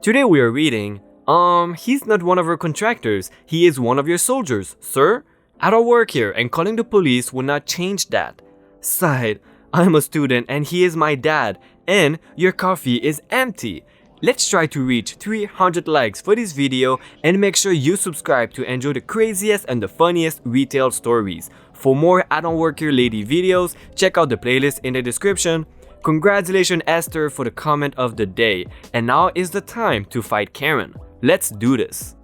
Today we are reading, he's not one of our contractors, he is one of your soldiers, sir. I don't work here and calling the police will not change that. Side, I'm a student and he is my dad, and your coffee is empty. Let's try to reach 300 likes for this video and make sure you subscribe to enjoy the craziest and the funniest retail stories. For more I Don't Work Here Lady videos, check out the playlist in the description. Congratulations Esther for the comment of the day, and now is the time to fight Karen. Let's do this.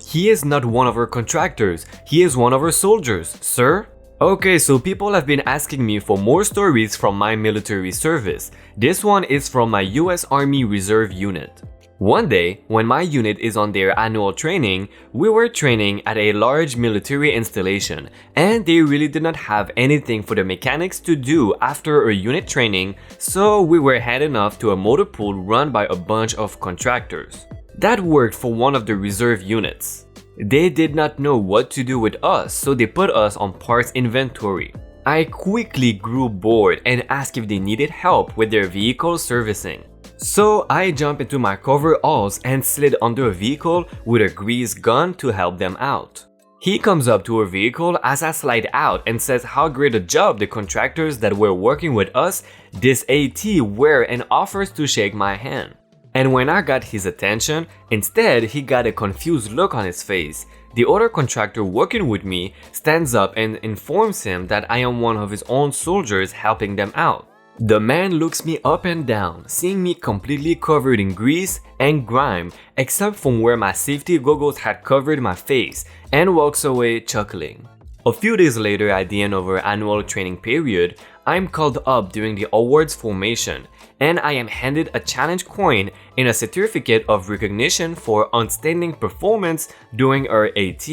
He is not one of our contractors, he is one of our soldiers, sir. Okay, so people have been asking me for more stories from my military service. This one is from my US Army Reserve unit. One day, when my unit is on their annual training, we were training at a large military installation, and they really did not have anything for the mechanics to do after a unit training, so we were handed off to a motor pool run by a bunch of contractors. That worked for one of the reserve units. They did not know what to do with us, so they put us on parts inventory. I quickly grew bored and asked if they needed help with their vehicle servicing. So I jumped into my coveralls and slid under a vehicle with a grease gun to help them out. He comes up to our vehicle as I slide out and says how great a job the contractors that were working with us, this AT, were, and offers to shake my hand. And when I got his attention, instead he got a confused look on his face. The other contractor working with me stands up and informs him that I am one of his own soldiers helping them out. The man looks me up and down, seeing me completely covered in grease and grime, except from where my safety goggles had covered my face, and walks away chuckling. A few days later, at the end of our annual training period, I'm called up during the awards formation, and I am handed a challenge coin and a certificate of recognition for outstanding performance during our AT.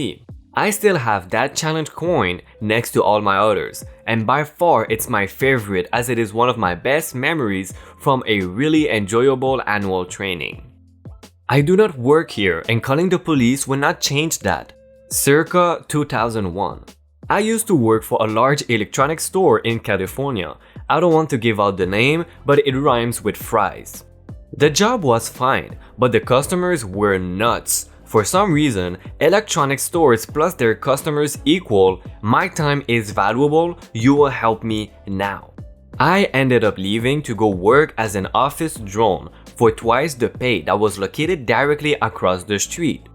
I still have that challenge coin next to all my others, and by far it's my favorite as it is one of my best memories from a really enjoyable annual training. I do not work here and calling the police will not change that. Circa 2001. I used to work for a large electronics store in California. I don't want to give out the name, but it rhymes with fries. The job was fine, but the customers were nuts. For some reason, electronic stores plus their customers equal, my time is valuable, you will help me now. I ended up leaving to go work as an office drone for twice the pay that was located directly across the street.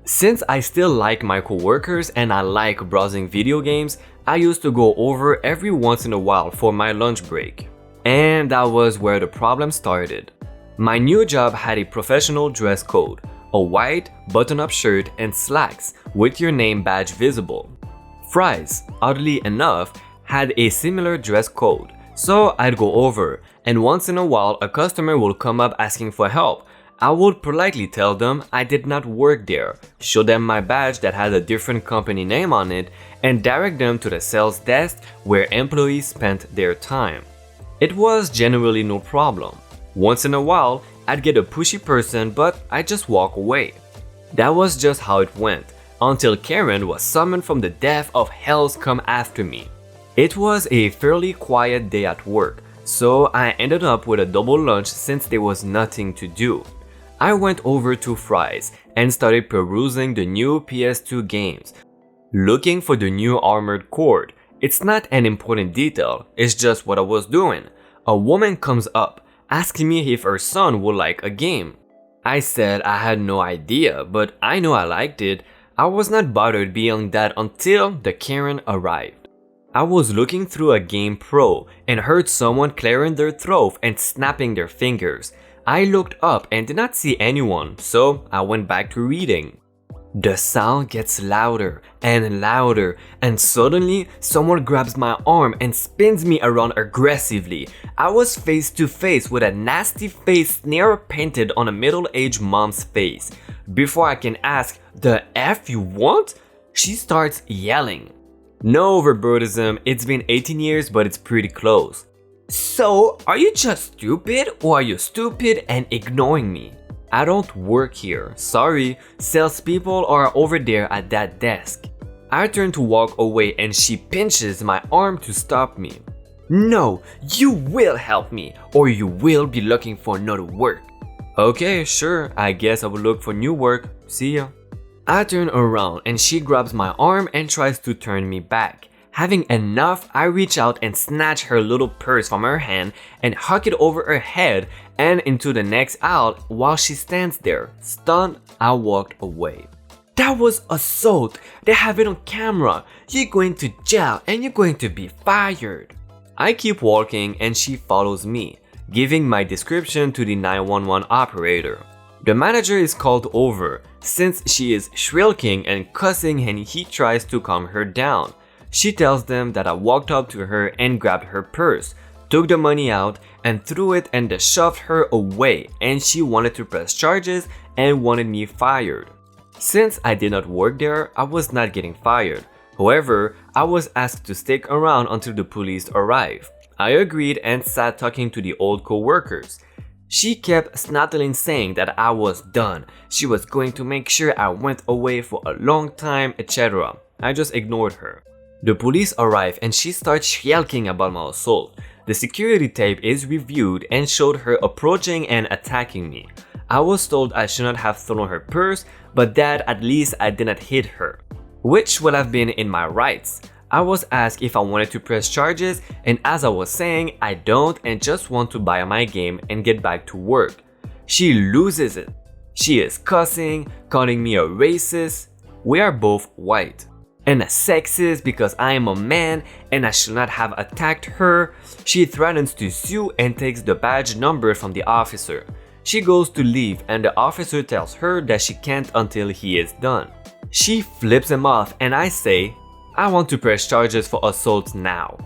Since I still like my coworkers and I like browsing video games, I used to go over every once in a while for my lunch break. And that was where the problem started. My new job had a professional dress code, a white button-up shirt and slacks with your name badge visible. Fries, oddly enough, had a similar dress code, so I'd go over, and once in a while a customer will come up asking for help. I would politely tell them I did not work there, show them my badge that had a different company name on it, and direct them to the sales desk where employees spent their time. It was generally no problem. Once in a while, I'd get a pushy person, but I'd just walk away. That was just how it went, until Karen was summoned from the depth of hell's come after me. It was a fairly quiet day at work, so I ended up with a double lunch since there was nothing to do. I went over to Fry's and started perusing the new PS2 games, looking for the new Armored Core. It's not an important detail, it's just what I was doing. A woman comes up, asking me if her son would like a game. I said I had no idea, but I know I liked it. I was not bothered beyond that until the Karen arrived. I was looking through a Game Pro and heard someone clearing their throat and snapping their fingers. I looked up and did not see anyone, so I went back to reading. The sound gets louder and louder, and suddenly someone grabs my arm and spins me around aggressively. I was face to face with a nasty face sneer painted on a middle-aged mom's face. Before I can ask, "The F you want?" she starts yelling. No overbirdism, it's been 18 years but it's pretty close. So, are you just stupid or are you stupid and ignoring me? I don't work here, sorry, salespeople are over there at that desk. I turn to walk away and she pinches my arm to stop me. No, you will help me or you will be looking for another work. Okay, sure, I guess I will look for new work. See ya. I turn around and she grabs my arm and tries to turn me back. Having enough, I reach out and snatch her little purse from her hand and huck it over her head and into the next aisle while she stands there. Stunned, I walked away. That was assault. They have it on camera. You're going to jail and you're going to be fired. I keep walking and she follows me, giving my description to the 911 operator. The manager is called over since she is shrieking and cussing and he tries to calm her down. She tells them that I walked up to her and grabbed her purse, took the money out and threw it and then shoved her away, and she wanted to press charges and wanted me fired. Since I did not work there, I was not getting fired. However, I was asked to stick around until the police arrived. I agreed and sat talking to the old co-workers. She kept snattling saying that I was done. She was going to make sure I went away for a long time, etc. I just ignored her. The police arrive and she starts yelling about my assault. The security tape is reviewed and showed her approaching and attacking me. I was told I should not have thrown her purse, but that at least I did not hit her, which would have been in my rights. I was asked if I wanted to press charges, and as I was saying, I don't and just want to buy my game and get back to work. She loses it. She is cussing, calling me a racist. We are both white. And a sexist because I am a man and I should not have attacked her. She threatens to sue and takes the badge number from the officer. She goes to leave and the officer tells her that she can't until he is done. She flips him off and I say, I want to press charges for assault now.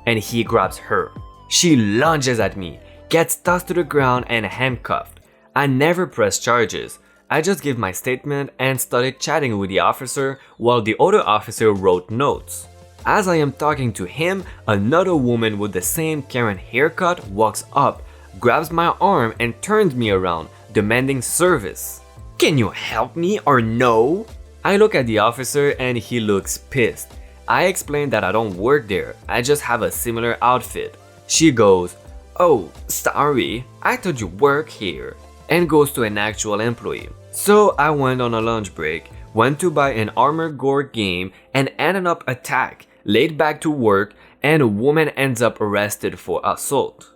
And he grabs her. She lunges at me, gets tossed to the ground and handcuffed. I never press charges. I just gave my statement and started chatting with the officer while the other officer wrote notes. As I am talking to him, another woman with the same Karen haircut walks up, grabs my arm and turns me around, demanding service. Can you help me or no? I look at the officer and he looks pissed. I explain that I don't work there, I just have a similar outfit. She goes, oh, sorry, I thought you work here, and goes to an actual employee. So I went on a lunch break, went to buy an Armored Core game and ended up attacked, laid back to work, and a woman ends up arrested for assault.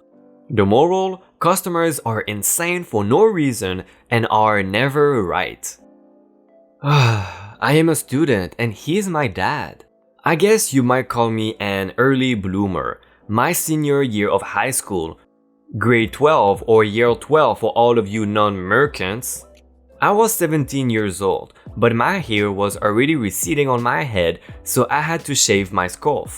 The moral: customers are insane for no reason and are never right. I am a student and he's my dad. I guess you might call me an early bloomer. My senior year of high school, grade 12 or year 12 for all of you non-mercants, I was 17 years old, but my hair was already receding on my head, so I had to shave my scalp.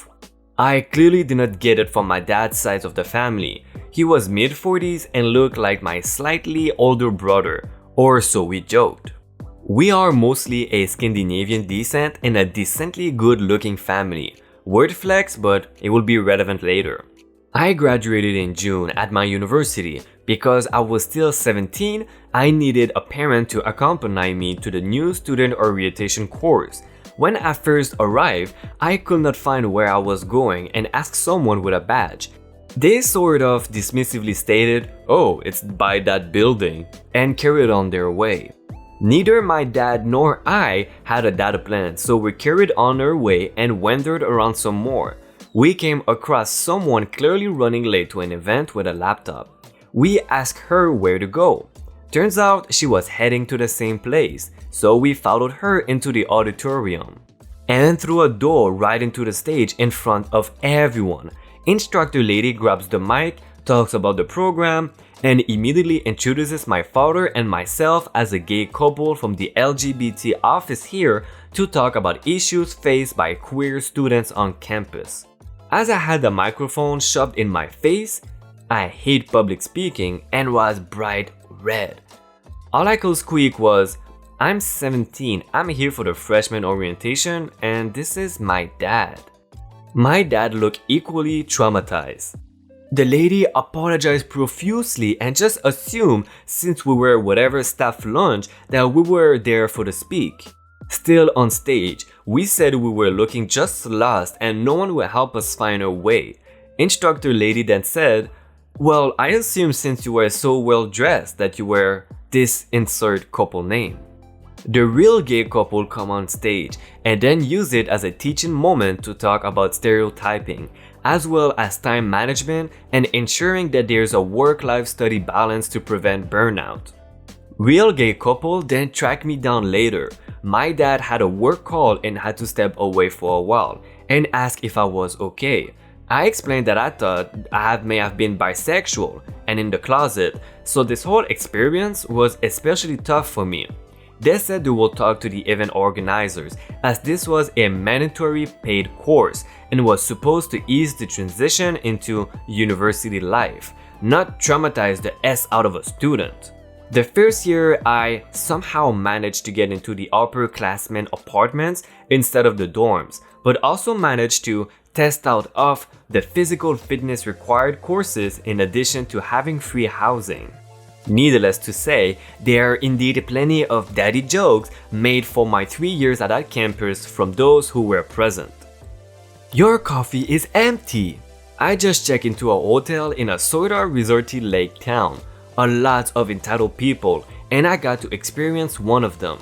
I clearly did not get it from my dad's side of the family. He was mid-40s and looked like my slightly older brother, or so we joked. We are mostly a Scandinavian descent and a decently good-looking family. Word flex, but it will be relevant later. I graduated in June at my university. Because I was still 17, I needed a parent to accompany me to the new student orientation course. When I first arrived, I could not find where I was going and asked someone with a badge. They sort of dismissively stated, oh, it's by that building, and carried on their way. Neither my dad nor I had a data plan, so we carried on our way and wandered around some more. We came across someone clearly running late to an event with a laptop. We asked her where to go. Turns out she was heading to the same place, so we followed her into the auditorium and through a door right into the stage in front of everyone. Instructor lady grabs the mic, talks about the program, and immediately introduces my father and myself as a gay couple from the LGBT office here to talk about issues faced by queer students on campus. As I had the microphone shoved in my face, I hate public speaking and was bright red. All I could squeak was, I'm 17, I'm here for the freshman orientation and this is my dad. My dad looked equally traumatized. The lady apologized profusely and just assumed since we were whatever staff lunch that we were there for the speak. Still on stage, we said we were looking just lost and no one will help us find our way. Instructor lady then said, Well, I assume since you were so well dressed that you were this insert couple name. The real gay couple come on stage and then use it as a teaching moment to talk about stereotyping, as well as time management and ensuring that there's a work-life study balance to prevent burnout. Real gay couple then tracked me down later. My dad had a work call and had to step away for a while and asked if I was okay. I explained that I thought I may have been bisexual and in the closet, so this whole experience was especially tough for me. They said they will talk to the event organizers as this was a mandatory paid course and was supposed to ease the transition into university life, not traumatize the S out of a student. The first year, I somehow managed to get into the upperclassmen apartments instead of the dorms, but also managed to test out of the physical fitness required courses in addition to having free housing. Needless to say, there are indeed plenty of daddy jokes made for my 3 years at that campus from those who were present. Your coffee is empty. I just checked into a hotel in a sorta resorty lake town. A lot of entitled people, and I got to experience one of them.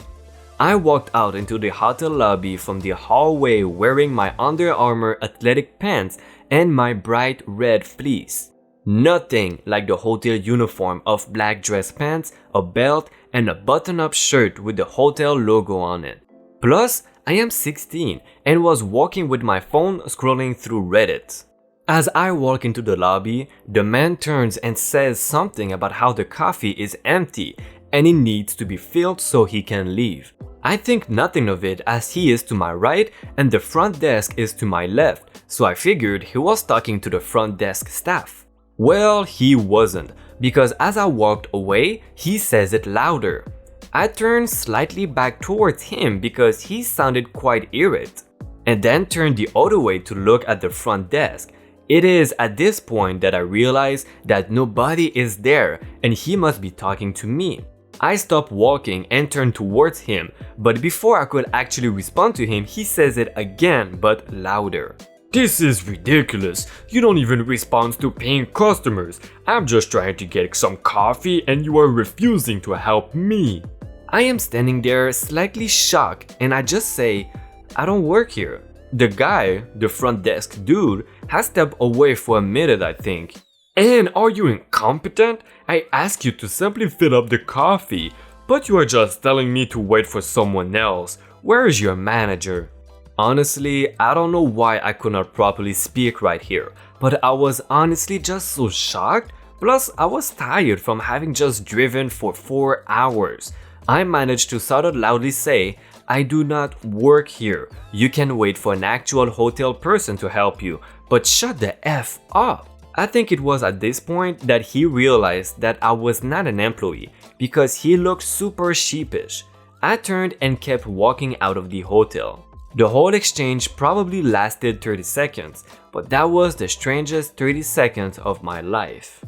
I walked out into the hotel lobby from the hallway wearing my Under Armour athletic pants and my bright red fleece. Nothing like the hotel uniform of black dress pants, a belt, and a button-up shirt with the hotel logo on it. Plus, I am 16 and was walking with my phone scrolling through Reddit. As I walk into the lobby, the man turns and says something about how the coffee is empty and it needs to be filled so he can leave. I think nothing of it as he is to my right and the front desk is to my left, so I figured he was talking to the front desk staff. Well, he wasn't, because as I walked away, he says it louder. I turned slightly back towards him because he sounded quite irate, and then turned the other way to look at the front desk. It is at this point that I realize that nobody is there and he must be talking to me. I stop walking and turn towards him, but before I could actually respond to him, he says it again but louder. This is ridiculous. You don't even respond to paying customers. I'm just trying to get some coffee and you are refusing to help me. I am standing there slightly shocked and I just say, I don't work here. The guy, the front desk dude, has stepped away for a minute, I think. And are you incompetent? I ask you to simply fill up the coffee, but you are just telling me to wait for someone else. Where is your manager? Honestly, I don't know why I could not properly speak right here, but I was honestly just so shocked. Plus, I was tired from having just driven for 4 hours. I managed to sort of loudly say, I do not work here. You can wait for an actual hotel person to help you, but shut the F up. I think it was at this point that he realized that I was not an employee because he looked super sheepish. I turned and kept walking out of the hotel. The whole exchange probably lasted 30 seconds, but that was the strangest 30 seconds of my life.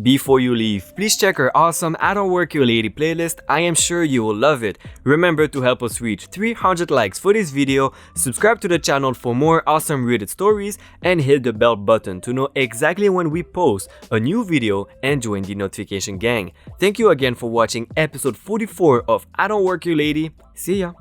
Before you leave, please check our awesome I Don't Work Here Lady playlist. I am sure you will love it. Remember to help us reach 300 likes for this video, subscribe to the channel for more awesome Reddit stories, and hit the bell button to know exactly when we post a new video and join the notification gang. Thank you again for watching episode 44 of I Don't Work Here Lady. See ya!